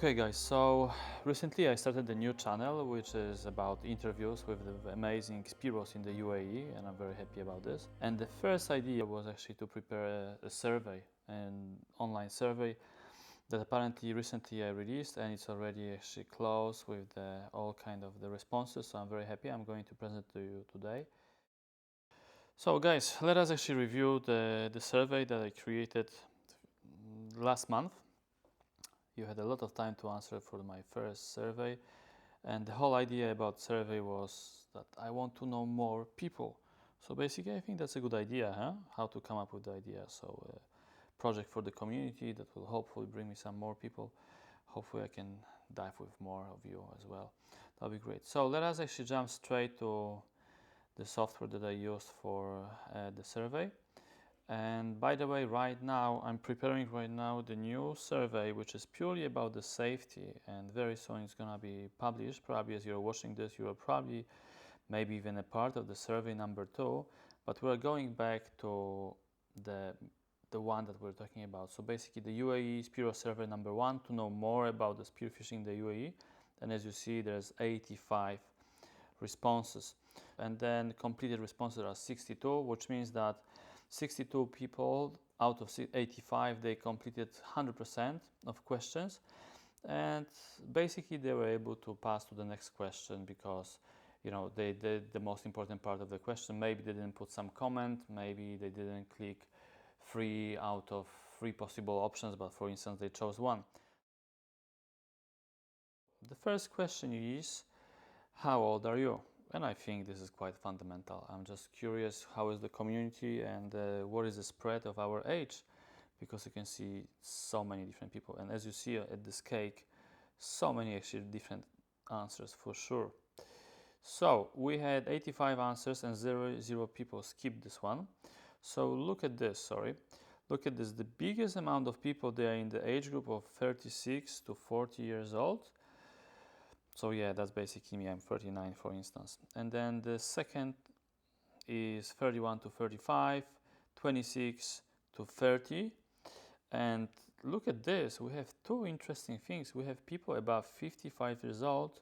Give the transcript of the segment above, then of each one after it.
Okay guys, so recently I started a new channel which is about interviews with the amazing spearos in the UAE, and I'm very happy about this. And the first idea was actually to prepare a survey, an online survey that apparently recently I released, and it's already actually close with all kind of the responses, so I'm very happy. I'm going to present to you today. So guys, let us actually review the survey that I created last month. You had a lot of time to answer for my first survey, and the whole idea about survey was that I want to know more people. So basically I think that's a good idea, huh? How to come up with the idea. So project for the community that will hopefully bring me some more people. Hopefully I can dive with more of you as well. That'll be great. So let us actually jump straight to the software that I used for the survey. And by the way, right now I'm preparing the new survey, which is purely about the safety, and very soon it's gonna be published. Probably as you're watching this, you are probably maybe even a part of the survey number 2, but we're going back to the one that we're talking about. So basically the UAE SPEARO survey number 1 to know more about the spearfishing in the UAE. And as you see, there's 85 responses, and then completed responses are 62, which means that 62 people out of 85, they completed 100% of questions, and basically they were able to pass to the next question because they did the most important part of the question. Maybe they didn't put some comment, maybe they didn't click 3 out of 3 possible options, but for instance they chose 1. The first question is, how old are you? And I think this is quite fundamental. I'm just curious, how is the community, and what is the spread of our age? Because you can see so many different people. And as you see at this cake, so many actually different answers for sure. So we had 85 answers and zero people skipped this one. So look at this, Look at this. The biggest amount of people, they are in the age group of 36 to 40 years old. So yeah, that's basically me. I'm 39, for instance. And then the second is 31 to 35, 26 to 30. And look at this. We have 2 interesting things. We have people above 55 years old,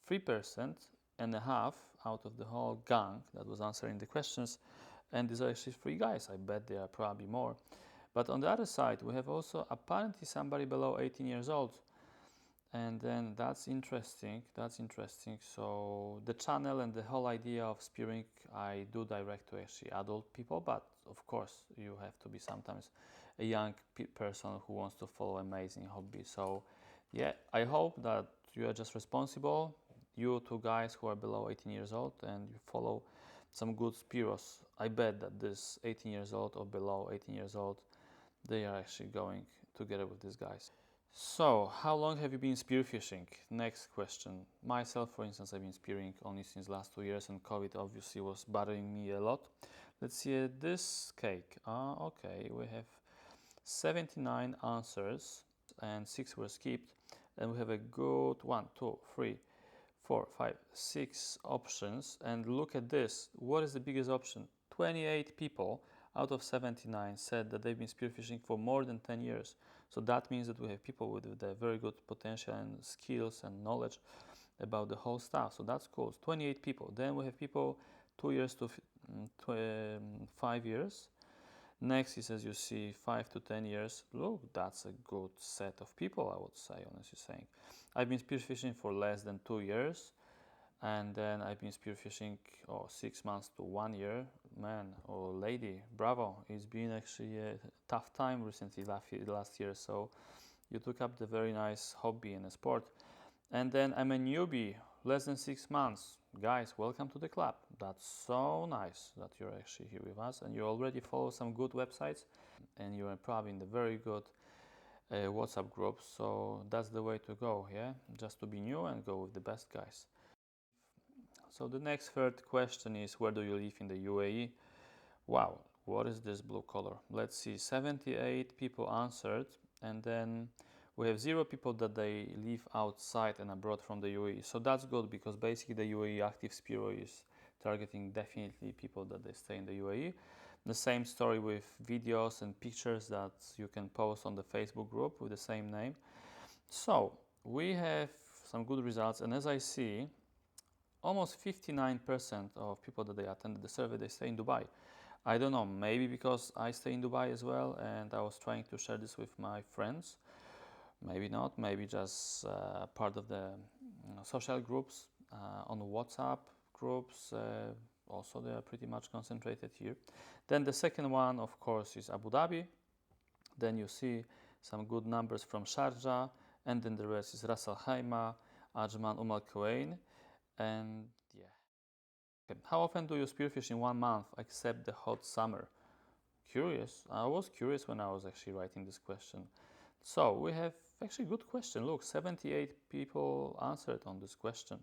3% and a half out of the whole gang that was answering the questions. And these are actually 3 guys. I bet there are probably more. But on the other side, we have also apparently somebody below 18 years old. And then that's interesting. So the channel and the whole idea of spearing, I do direct to actually adult people, but of course you have to be sometimes a young person who wants to follow amazing hobby. So yeah, I hope that you are just responsible, you 2 guys who are below 18 years old, and you follow some good spearos. I bet that this 18 years old or below 18 years old, they are actually going together with these guys. So, how long have you been spearfishing? Next question. Myself, for instance, I've been spearing only since last 2 years, and COVID obviously was bothering me a lot. Let's see this cake. Okay, we have 79 answers and 6 were skipped, and we have a good 1, 2, 3, 4, 5, 6 options. And look at this. What is the biggest option? 28 people out of 79 said that they've been spearfishing for more than 10 years. So that means that we have people with a very good potential and skills and knowledge about the whole stuff. So that's cool. 28 people. Then we have people 2 years to 5 years. Next is, as you see, 5 to 10 years. Look, that's a good set of people, I would say, honestly saying. I've been spearfishing for less than 2 years. And then I've been spearfishing 6 months to 1 year. Man or lady, bravo. It's been actually a tough time recently, last year. So you took up the very nice hobby and a sport. And then I'm a newbie, less than 6 months. Guys, welcome to the club. That's so nice that you're actually here with us, and you already follow some good websites, and you're probably in the very good WhatsApp group. So that's the way to go, yeah? Just to be new and go with the best guys. So the next third question is, where do you live in the UAE? Wow, what is this blue color? Let's see, 78 people answered, and then we have 0 people that they live outside and abroad from the UAE. So that's good, because basically the UAEactiveSPEARO is targeting definitely people that they stay in the UAE. The same story with videos and pictures that you can post on the Facebook group with the same name. So we have some good results, and as I see, almost 59% of people that they attended the survey, they stay in Dubai. I don't know, maybe because I stay in Dubai as well, and I was trying to share this with my friends. Maybe not, maybe just part of the social groups on WhatsApp groups. Also, they are pretty much concentrated here. Then the second one, of course, is Abu Dhabi. Then you see some good numbers from Sharjah, and then the rest is Ras Al Khaimah, Ajman, Al Quwain, and yeah. Okay. How often do you spearfish in 1 month, except the hot summer? Curious. I was curious when I was actually writing this question. So we have actually good question. Look, 78 people answered on this question.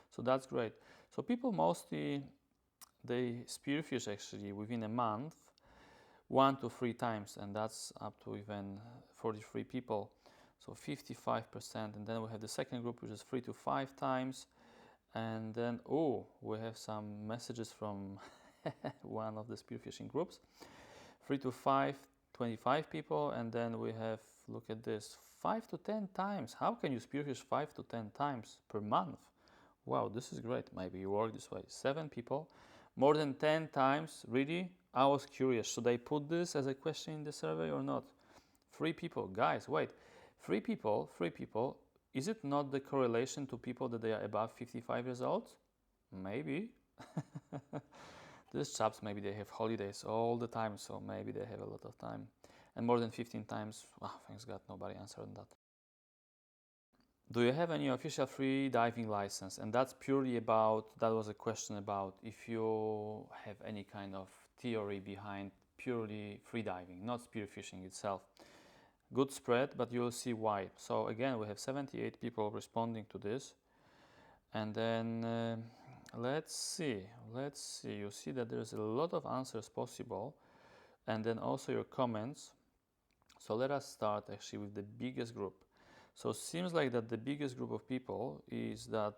So that's great. So people mostly, they spearfish actually within a month 1 to 3 times, and that's up to even 43 people. So 55%. And then we have the second group, which is 3 to 5 times. And then, we have some messages from one of the spearfishing groups. 3 to 5, 25 people. And then we have, look at this, 5 to 10 times. How can you spearfish 5 to 10 times per month? Wow, this is great. Maybe you work this way. 7 people. More than 10 times, really? I was curious. Should I put this as a question in the survey or not? 3 people. Guys, wait. 3 people. Is it not the correlation to people that they are above 55 years old? Maybe. These chaps, maybe they have holidays all the time, so maybe they have a lot of time. And more than 15 times, thanks God, nobody answered on that. Do you have any official free diving license? And that's purely about, that was a question about if you have any kind of theory behind purely free diving, not spearfishing itself. Good spread, but you'll see why. So again, we have 78 people responding to this. And then let's see. You see that there's a lot of answers possible. And then also your comments. So let us start actually with the biggest group. So it seems like that the biggest group of people is that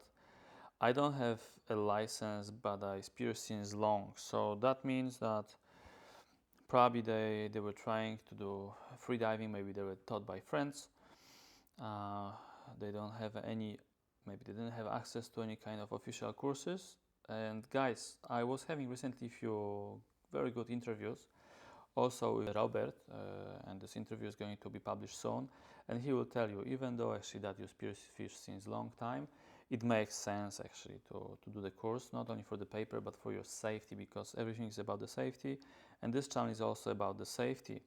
I don't have a license, but I spear since long. So that means that probably they were trying to do free diving, maybe they were taught by friends. They don't have maybe they didn't have access to any kind of official courses. And guys, I was having recently a few very good interviews, also with Robert, and this interview is going to be published soon. And he will tell you, even though actually that you spearfish since long time, it makes sense actually to do the course, not only for the paper, but for your safety, because everything is about the safety. And this channel is also about the safety.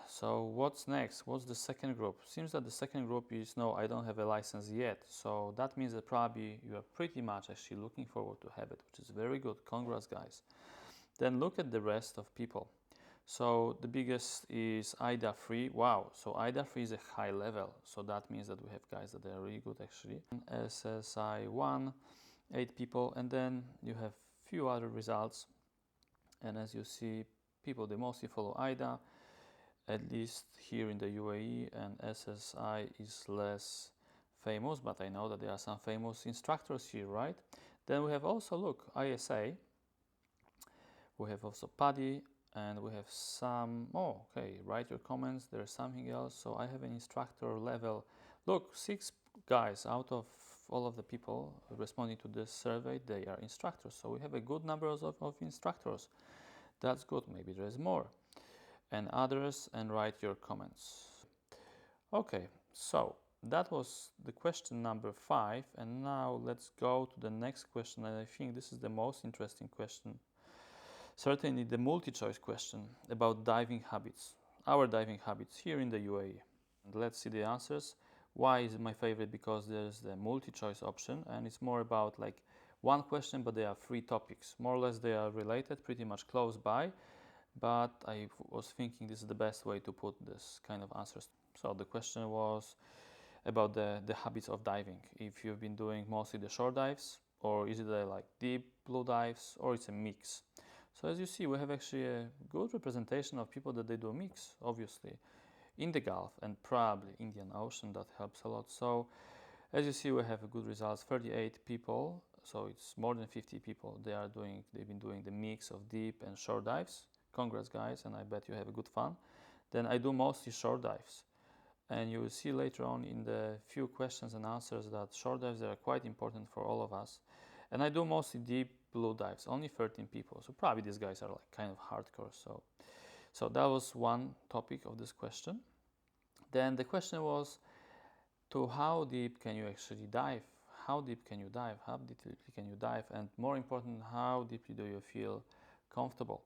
So what's next? What's the second group? Seems that the second group is, no, I don't have a license yet. So that means that probably you are pretty much actually looking forward to have it, which is very good. Congrats, guys. Then look at the rest of people. So the biggest is IDA 3. Wow, so IDA 3 is a high level. So that means that we have guys that are really good actually. SSI 1, 8 people. And then you have few other results. And as you see, people, they mostly follow IDA, at least here in the UAE, and SSI is less famous, but I know that there are some famous instructors here, right? Then we have also, look, ISA. We have also PADI, and we have some, okay, write your comments, there's something else. So I have an instructor level. Look, 6 guys out of all of the people responding to this survey, they are instructors. So we have a good number of instructors. That's good, maybe there's more. And others, and write your comments. Okay, so that was the question number 5, and now let's go to the next question, and I think this is the most interesting question. Certainly the multi-choice question about diving habits, our diving habits here in the UAE. And let's see the answers. Why is it my favorite? Because there's the multi-choice option, and it's more about like one question, but there are 3 topics. More or less they are related, pretty much close by, but I was thinking this is the best way to put this kind of answers. So the question was about the habits of diving. If you've been doing mostly the short dives, or is it like deep blue dives, or it's a mix. So as you see, we have actually a good representation of people that they do a mix, obviously, in the Gulf and probably Indian Ocean. That helps a lot. So as you see, we have a good results, 38 people. So it's more than 50 people. They've been doing the mix of deep and short dives. Congrats, guys, and I bet you have a good fun. Then I do mostly short dives. And you will see later on in the few questions and answers that short dives are quite important for all of us. And I do mostly deep blue dives, only 13 people. So probably these guys are like kind of hardcore. So that was one topic of this question. Then the question was, to how deep can you actually dive? How deep can you dive? How deeply can you dive? And more important, how deeply do you feel comfortable?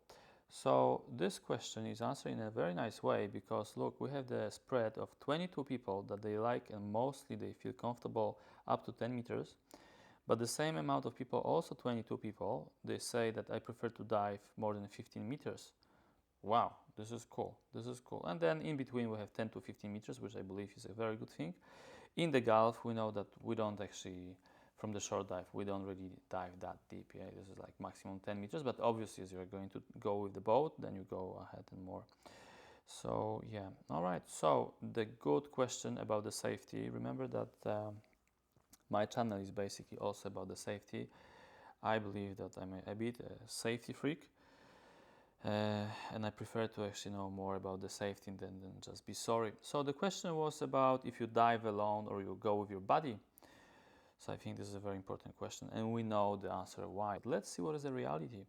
So this question is answered in a very nice way, because look, we have the spread of 22 people that they like and mostly they feel comfortable up to 10 meters. But the same amount of people, also 22 people, they say that I prefer to dive more than 15 meters. Wow, this is cool. This is cool. And then in between we have 10 to 15 meters, which I believe is a very good thing. In the Gulf, we know that we don't actually, from the short dive, we don't really dive that deep. Yeah, this is like maximum 10 meters. But obviously, as you're going to go with the boat, then you go ahead and more. So yeah, all right. So the good question about the safety. Remember that my channel is basically also about the safety. I believe that I'm a bit a safety freak. And I prefer to actually know more about the safety than just be sorry. So the question was about if you dive alone or you go with your buddy. So I think this is a very important question, and we know the answer why. Let's see what is the reality.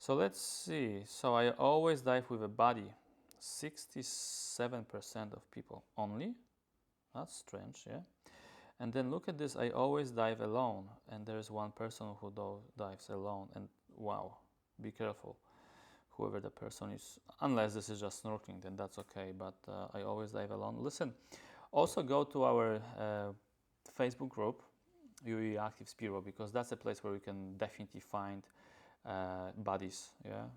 So let's see. So I always dive with a buddy. 67% of people only. That's strange, yeah. And then look at this. I always dive alone, and there's one person who dives alone. And wow, be careful. Whoever the person is, unless this is just snorkeling, then that's okay, but I always dive alone. Listen, also go to our Facebook group, UAEactiveSPEARO, because that's a place where you can definitely find buddies, yeah?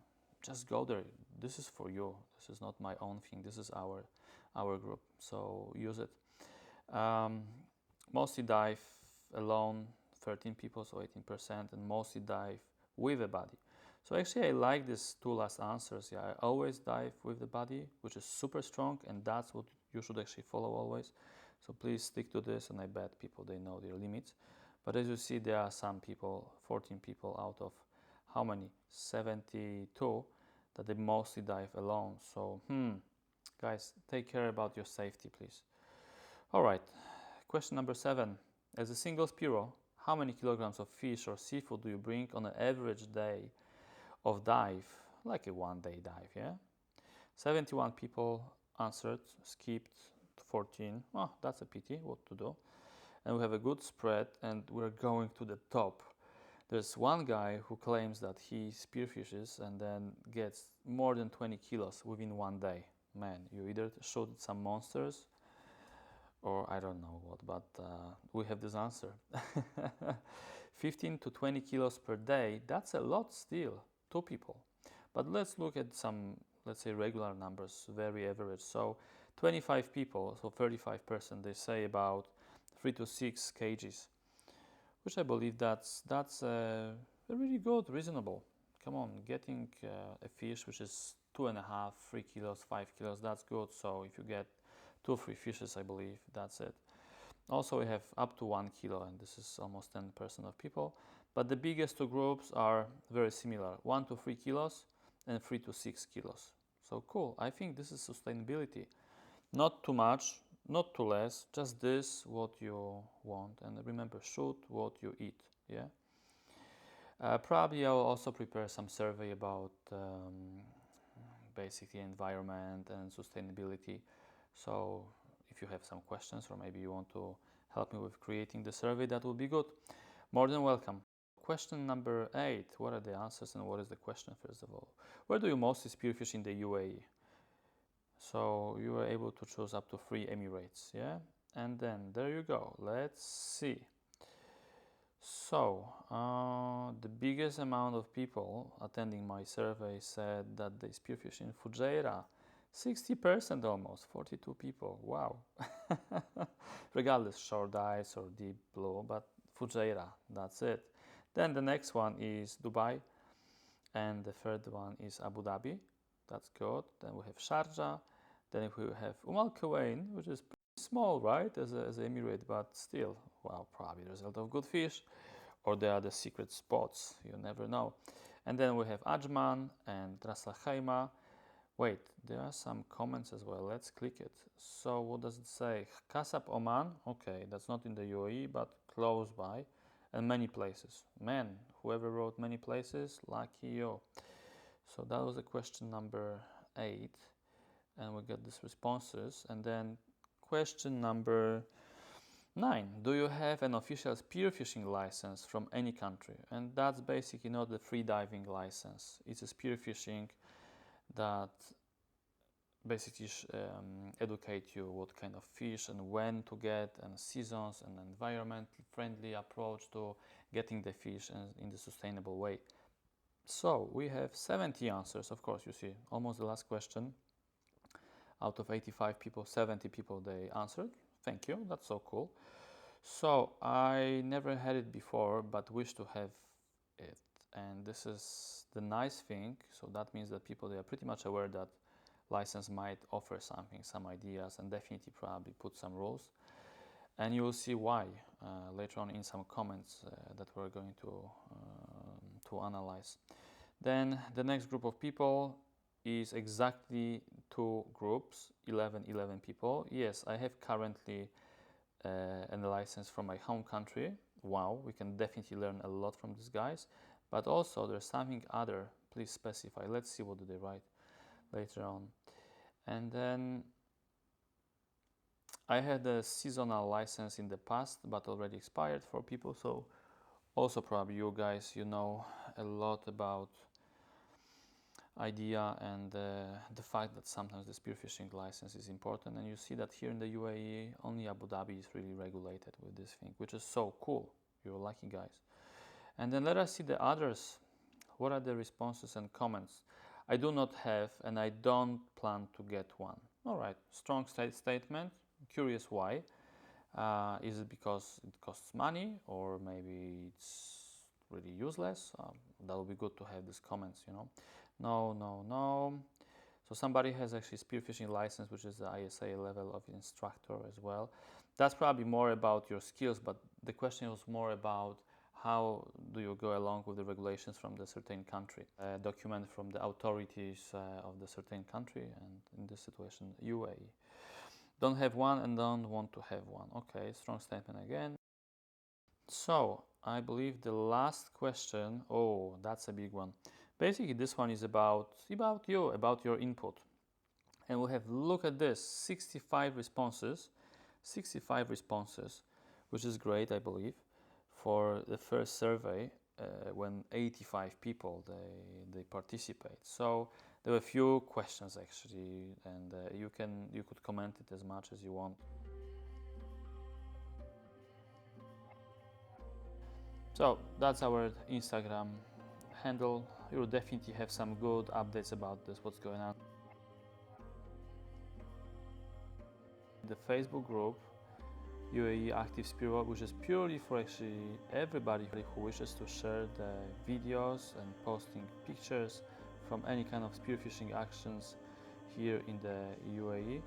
Just go there. This is for you. This is not my own thing. This is our group, so use it. Mostly dive alone, 13 people, so 18%, and mostly dive with a buddy. So actually I like these two last answers. Yeah, I always dive with the buddy, which is super strong, and that's what you should actually follow always. So please stick to this, and I bet people, they know their limits. But as you see, there are some people, 14 people out of how many? 72, that they mostly dive alone. So, guys, take care about your safety, please. All right, question number 7. As a single spearo, how many kilograms of fish or seafood do you bring on an average day of dive, like a one-day dive, yeah? 71 people answered, skipped 14. Oh, that's a pity, what to do? And we have a good spread, and we're going to the top. There's one guy who claims that he spearfishes and then gets more than 20 kilos within one day. Man, you either shoot some monsters or I don't know what, but we have this answer. 15 to 20 kilos per day, that's a lot still. 2 people. But let's look at some, let's say, regular numbers, very average. So 25 people, so 35%, they say about 3 to 6 kgs, which I believe that's really good, reasonable. Come on, getting a fish which is 2.5, 3 kilos, 5 kilos, that's good. So if you get 2 or 3 fishes, I believe that's it. Also, we have up to 1 kilo, and this is almost 10% of people. But the biggest two groups are very similar, 1 to 3 kilos and 3 to 6 kilos. So cool, I think this is sustainability. Not too much, not too less, just this, what you want. And remember, shoot what you eat, yeah? Probably I'll also prepare some survey about basically environment and sustainability. So if you have some questions, or maybe you want to help me with creating the survey, that would be good. More than welcome. Question number 8. What are the answers and what is the question, first of all? Where do you mostly spearfish in the UAE? So you were able to choose up to 3 Emirates, yeah? And then there you go. Let's see. So the biggest amount of people attending my survey said that they spearfish in Fujairah. 60% almost, 42 people. Wow. Regardless, short dives or deep blue, but Fujairah, that's it. Then the next one is Dubai, and the third one is Abu Dhabi. That's good. Then we have Sharjah. Then we have Al Quwain, which is pretty small, right, as an emirate, but still, wow, probably there's a lot of good fish, or there are the secret spots. You never know. And then we have Ajman and Ras Al Khaimah, Wait, there are some comments as well. Let's click it. So what does it say? Kasab Oman. Okay, that's not in the UAE, but close by, and many places. Man, whoever wrote many places, lucky you. So that was the question number 8, and we got these responses. And then question number 9. Do you have an official spearfishing license from any country? And that's basically not the freediving license. It's a spearfishing that basically educate you what kind of fish and when to get, and seasons and environmentally friendly approach to getting the fish in the sustainable way. So we have 70 answers. Of course, you see almost the last question. Out of 85 people, 70 people they answered. Thank you, that's so cool. So I never had it before, but wish to have it. And this is the nice thing. So that means that people, they are pretty much aware that license might offer something, some ideas, and definitely probably put some rules. And you will see why later on in some comments that we're going to analyze. Then the next group of people is exactly 2 groups, 11 people. Yes, I have currently a license from my home country. Wow, we can definitely learn a lot from these guys. But also there's something other. Please specify. Let's see what do they write later on. And then I had a seasonal license in the past, but already expired for people. So also probably you guys, you know a lot about idea and the fact that sometimes the spearfishing license is important. And you see that here in the UAE, only Abu Dhabi is really regulated with this thing, which is so cool. You're lucky guys. And then let us see the others. What are the responses and comments? I do not have, and I don't plan to get one. All right, strong statement. Curious why. Is it because it costs money, or maybe it's really useless? That would be good to have these comments, you know. No. So somebody has actually spearfishing license, which is the ISA level of instructor as well. That's probably more about your skills, but the question was more about how do you go along with the regulations from the certain country, document from the authorities of the certain country, and in this situation, UAE. Don't have one and don't want to have one. Okay, strong statement again. So I believe the last question, oh, that's a big one. Basically, this one is about you, about your input. And we have, look at this, 65 responses, which is great, I believe, for the first survey when 85 people, they participate. So there were a few questions actually, and you could comment it as much as you want. So that's our Instagram handle. You will definitely have some good updates about this, what's going on. The Facebook group, UAEactiveSPEARO, which is purely for actually everybody who wishes to share the videos and posting pictures from any kind of spearfishing actions here in the UAE.